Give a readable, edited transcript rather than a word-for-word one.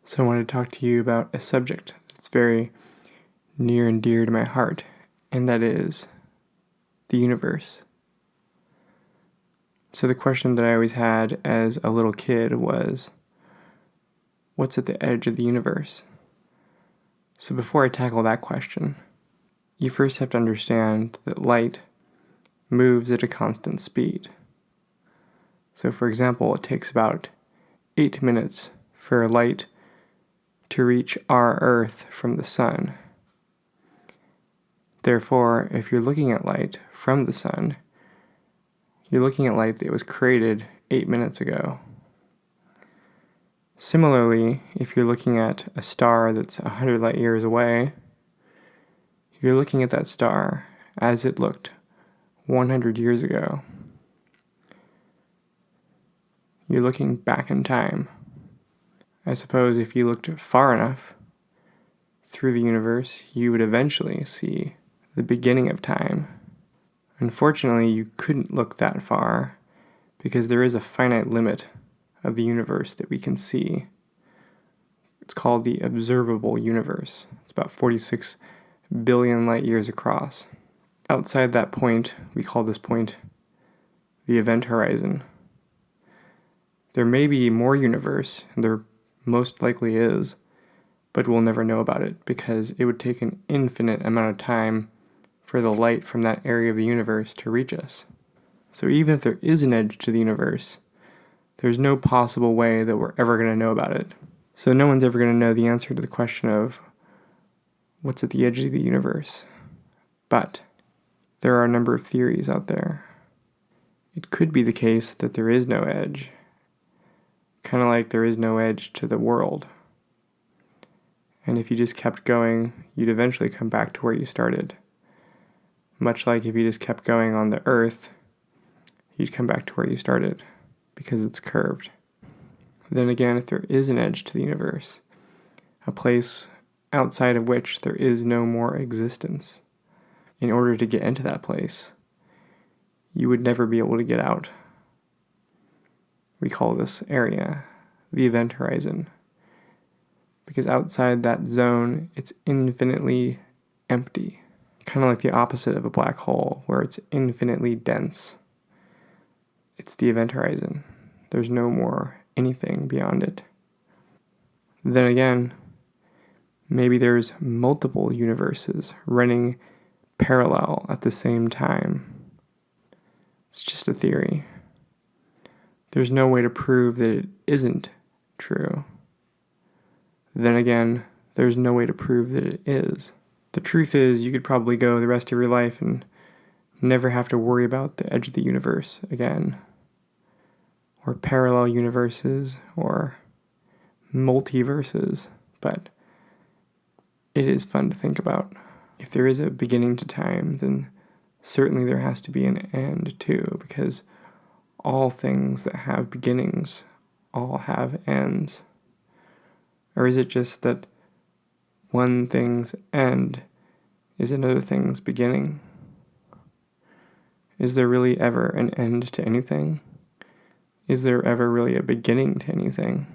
So I want to talk to you about a subject that's very near and dear to my heart, and that is the universe. So the question that I always had as a little kid was, what's at the edge of the universe? So before I tackle that question, you first have to understand that light moves at a constant speed. So for example, it takes about 8 minutes for light to reach our Earth from the sun. Therefore, if you're looking at light from the sun, you're looking at light that was created 8 minutes ago. Similarly, if you're looking at a star that's 100 light years away, you're looking at that star as it looked 100 years ago. You're looking back in time. I suppose if you looked far enough through the universe, you would eventually see the beginning of time. Unfortunately, you couldn't look that far because there is a finite limit of the universe that we can see. It's called the observable universe. It's about 46 billion light years across. Outside that point, we call this point the event horizon. There may be more universe, and there most likely is, but we'll never know about it because it would take an infinite amount of time for the light from that area of the universe to reach us. So even if there is an edge to the universe, there's no possible way that we're ever going to know about it. So no one's ever going to know the answer to the question of what's at the edge of the universe. But there are a number of theories out there. It could be the case that there is no edge, kind of like there is no edge to the world. And if you just kept going, you'd eventually come back to where you started. Much like if you just kept going on the Earth, you'd come back to where you started because it's curved. Then again, if there is an edge to the universe, a place outside of which there is no more existence, in order to get into that place, you would never be able to get out. We call this area the event horizon, because outside that zone, it's infinitely empty, kind of like the opposite of a black hole, where it's infinitely dense. It's the event horizon. There's no more anything beyond it. Then again, maybe there's multiple universes running parallel at the same time. It's just a theory. There's no way to prove that it isn't true. Then again, there's no way to prove that it is. The truth is, you could probably go the rest of your life and never have to worry about the edge of the universe again, or parallel universes, or multiverses, but it is fun to think about. If there is a beginning to time, then certainly there has to be an end too, because all things that have beginnings all have ends. Or is it just that one thing's end is another thing's beginning? Is there really ever an end to anything? Is there ever really a beginning to anything?